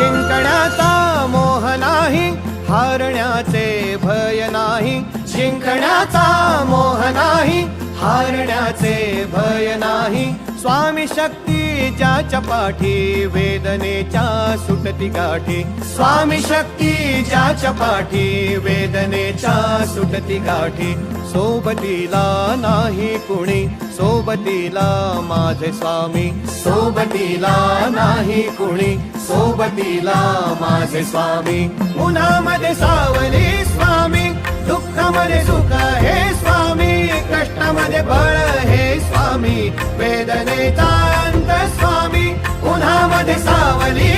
जिंकण्याचा मोह नाही, हारण्याचे भय नाही. जिंकण्याचा मोह नाही, हारण्याचे भय नाही. स्वामी शक्ती ज्याच्या पाठी, वेदनेच्या सुटती गाठी. स्वामी शक्ती ज्याच्या पाठी, वेदनेच्या सुटती गाठी. सोबतीला नाही कुणी, सोबतीला माझे स्वामी. सोबतीला नाही कुणी, सोबतीला माझे स्वामी. उन्हामध्ये सावली स्वामी, दुःखामध्ये सुख हे स्वामी. कष्टामध्ये बळ हे स्वामी, वेदनेचा अंत स्वामी. उन्हामध्ये सावली